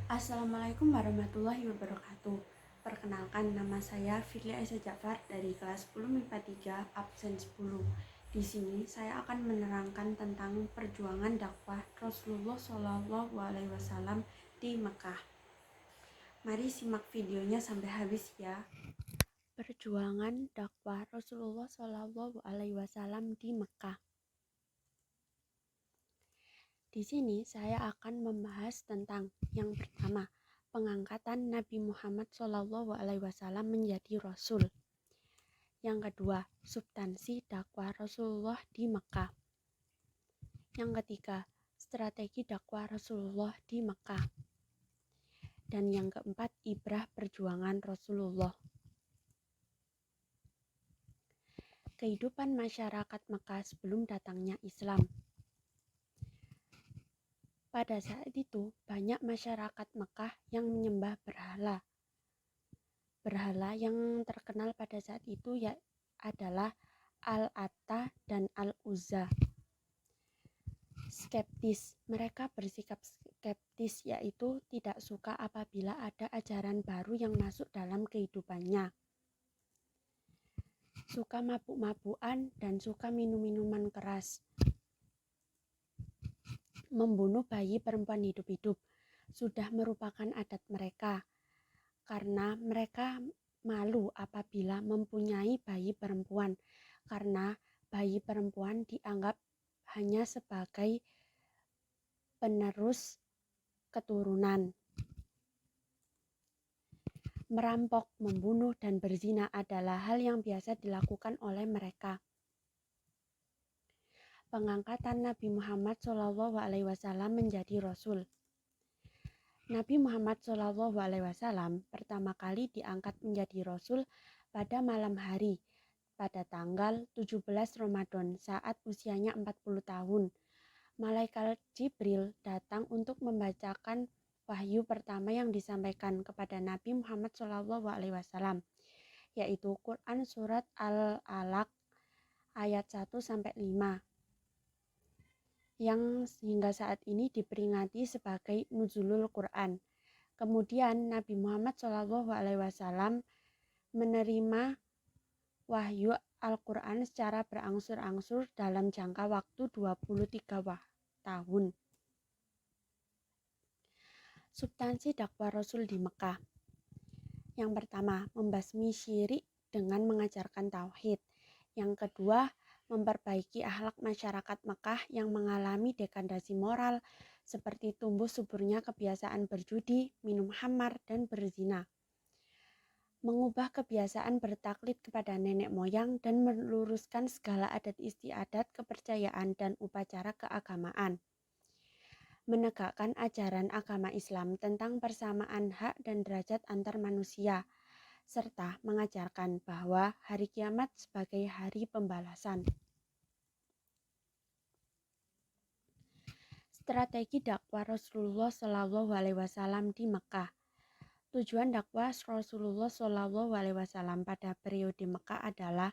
Assalamualaikum warahmatullahi wabarakatuh. Perkenalkan, nama saya Firly Aisyah Ja'far dari kelas 10 MIPA 3 absen 10. Di sini saya akan menerangkan tentang perjuangan dakwah Rasulullah SAW di Mekah. Mari simak videonya sampai habis ya. Perjuangan dakwah Rasulullah SAW di Mekah. Di sini saya akan membahas tentang yang pertama, pengangkatan Nabi Muhammad SAW menjadi Rasul. Yang kedua, substansi dakwah Rasulullah di Mekah. Yang ketiga, strategi dakwah Rasulullah di Mekah. Dan yang keempat, ibrah perjuangan Rasulullah. Kehidupan masyarakat Mekah sebelum datangnya Islam. Pada saat itu, banyak masyarakat Mekah yang menyembah berhala. Berhala yang terkenal pada saat itu adalah Al-Atta dan Al-Uzza. Skeptis, mereka bersikap skeptis, yaitu tidak suka apabila ada ajaran baru yang masuk dalam kehidupannya. Suka mabuk-mabukan dan suka minum-minuman keras. Membunuh bayi perempuan hidup-hidup sudah merupakan adat mereka, karena mereka malu apabila mempunyai bayi perempuan, karena bayi perempuan dianggap hanya sebagai penerus keturunan. Merampok, membunuh, dan berzina adalah hal yang biasa dilakukan oleh mereka. Pengangkatan Nabi Muhammad SAW menjadi Rasul. Nabi Muhammad SAW pertama kali diangkat menjadi Rasul pada malam hari, pada tanggal 17 Ramadan saat usianya 40 tahun. Malaikat Jibril datang untuk membacakan wahyu pertama yang disampaikan kepada Nabi Muhammad SAW, yaitu Quran Surat Al-Alaq ayat 1-5. Yang hingga saat ini diperingati sebagai Nuzulul Quran. Kemudian Nabi Muhammad SAW menerima wahyu Al-Quran secara berangsur-angsur dalam jangka waktu 23 tahun. Substansi dakwah Rasul di Mekah. Yang pertama, membasmi syirik dengan mengajarkan tauhid. Yang kedua, memperbaiki akhlak masyarakat Mekah yang mengalami degradasi moral seperti tumbuh suburnya kebiasaan berjudi, minum khamar, dan berzina. Mengubah kebiasaan bertaklid kepada nenek moyang dan meluruskan segala adat istiadat, kepercayaan, dan upacara keagamaan. Menegakkan ajaran agama Islam tentang persamaan hak dan derajat antar manusia, serta mengajarkan bahwa hari kiamat sebagai hari pembalasan. Strategi dakwah Rasulullah SAW di Mekah. Tujuan dakwah Rasulullah SAW pada periode Mekah adalah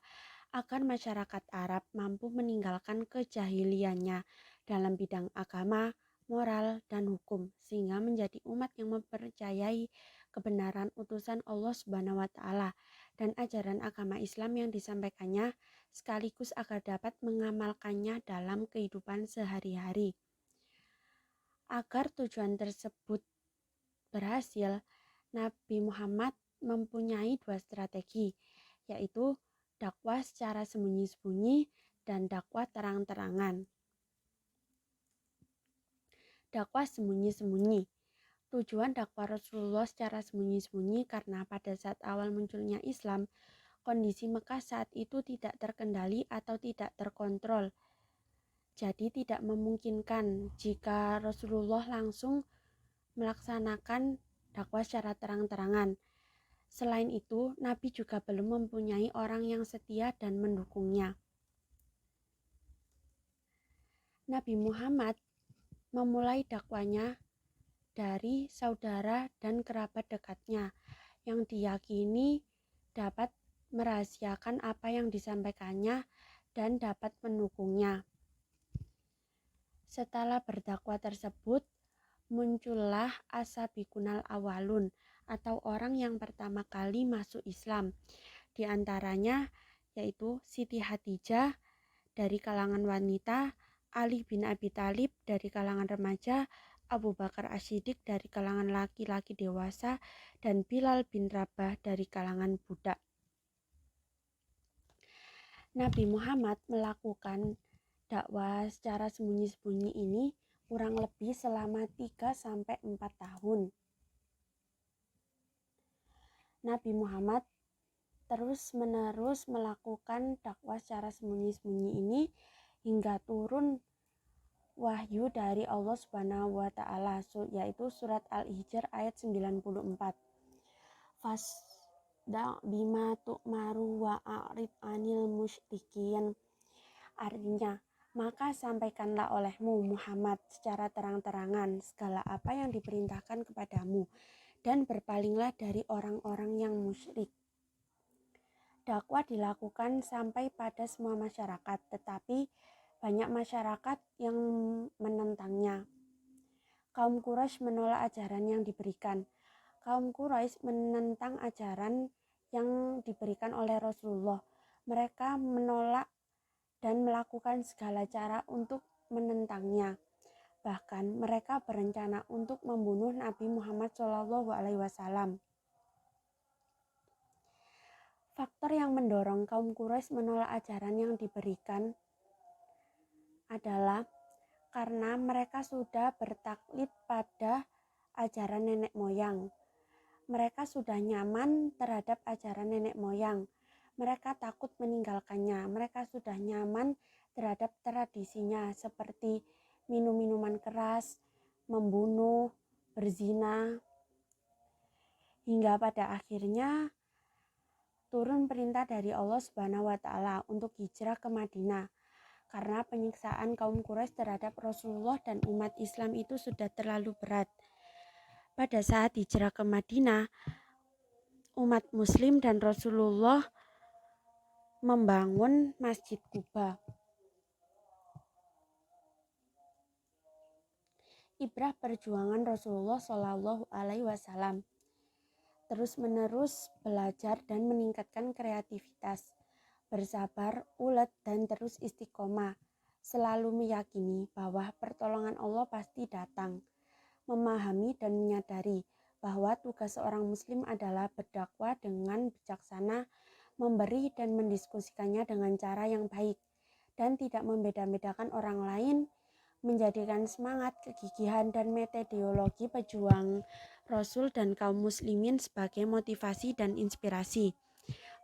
agar masyarakat Arab mampu meninggalkan kejahiliannya dalam bidang agama, moral, dan hukum, sehingga menjadi umat yang mempercayai kebenaran utusan Allah Subhanahu wa Ta'ala dan ajaran agama Islam yang disampaikannya, sekaligus agar dapat mengamalkannya dalam kehidupan sehari-hari. Agar tujuan tersebut berhasil, Nabi Muhammad mempunyai dua strategi, yaitu dakwah secara sembunyi-sembunyi dan dakwah terang-terangan. Dakwah sembunyi-sembunyi. Tujuan dakwah Rasulullah secara sembunyi-sembunyi karena pada saat awal munculnya Islam, kondisi Mekah saat itu tidak terkendali atau tidak terkontrol. Jadi tidak memungkinkan jika Rasulullah langsung melaksanakan dakwah secara terang-terangan. Selain itu, Nabi juga belum mempunyai orang yang setia dan mendukungnya. Nabi Muhammad memulai dakwanya dari saudara dan kerabat dekatnya yang diyakini dapat merahasiakan apa yang disampaikannya dan dapat mendukungnya. Setelah berdakwah tersebut, muncullah asabiqunal awalun atau orang yang pertama kali masuk Islam. Di antaranya yaitu Siti Hadijah dari kalangan wanita, Ali bin Abi Thalib dari kalangan remaja, Abu Bakar As-Siddiq dari kalangan laki-laki dewasa, dan Bilal bin Rabah dari kalangan budak. Nabi Muhammad melakukan dakwah secara sembunyi-sembunyi ini kurang lebih selama 3-4 tahun. Nabi Muhammad terus-menerus melakukan dakwah secara sembunyi-sembunyi ini hingga turun wahyu dari Allah Subhanahu wa taala, yaitu surat Al-Hijr ayat 94. Fasda bima tu'maru wa a'rid anil musyrikin. Artinya, maka sampaikanlah olehmu Muhammad secara terang-terangan segala apa yang diperintahkan kepadamu dan berpalinglah dari orang-orang yang musyrik. Dakwah dilakukan sampai pada semua masyarakat, tetapi banyak masyarakat yang menentangnya. Kaum Quraisy menolak ajaran yang diberikan. Kaum Quraisy menentang ajaran yang diberikan oleh Rasulullah. Mereka menolak dan melakukan segala cara untuk menentangnya. Bahkan mereka berencana untuk membunuh Nabi Muhammad SAW. Faktor yang mendorong kaum Quraisy menolak ajaran yang diberikan adalah karena mereka sudah bertaklid pada ajaran nenek moyang. Mereka sudah nyaman terhadap ajaran nenek moyang. Mereka takut meninggalkannya. Mereka sudah nyaman terhadap tradisinya seperti minum minuman keras, membunuh, berzina. Hingga pada akhirnya turun perintah dari Allah Subhanahu wa taala untuk hijrah ke Madinah. Karena penyiksaan kaum Quraisy terhadap Rasulullah dan umat Islam itu sudah terlalu berat. Pada saat hijrah ke Madinah, umat Muslim dan Rasulullah membangun Masjid Quba. Ibrah perjuangan Rasulullah Shallallahu Alaihi Wasallam. Terus-menerus belajar dan meningkatkan kreativitas, bersabar, ulet, dan terus istiqomah, selalu meyakini bahwa pertolongan Allah pasti datang, memahami dan menyadari bahwa tugas seorang muslim adalah berdakwah dengan bijaksana, memberi dan mendiskusikannya dengan cara yang baik, dan tidak membeda-bedakan orang lain, menjadikan semangat, kegigihan, dan metodologi pejuang Rasul dan kaum muslimin sebagai motivasi dan inspirasi,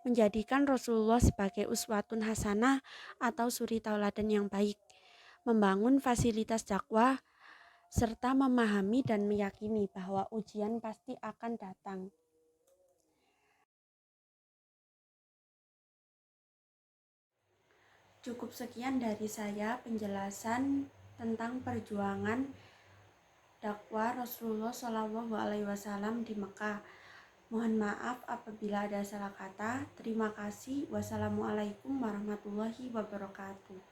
menjadikan Rasulullah sebagai uswatun hasanah atau suri tauladan yang baik, membangun fasilitas dakwah, serta memahami dan meyakini bahwa ujian pasti akan datang. Cukup sekian dari saya penjelasan tentang perjuangan dakwah Rasulullah Shallallahu Alaihi Wasallam di Mekah. Mohon maaf apabila ada salah kata. Terima kasih. Wassalamualaikum warahmatullahi wabarakatuh.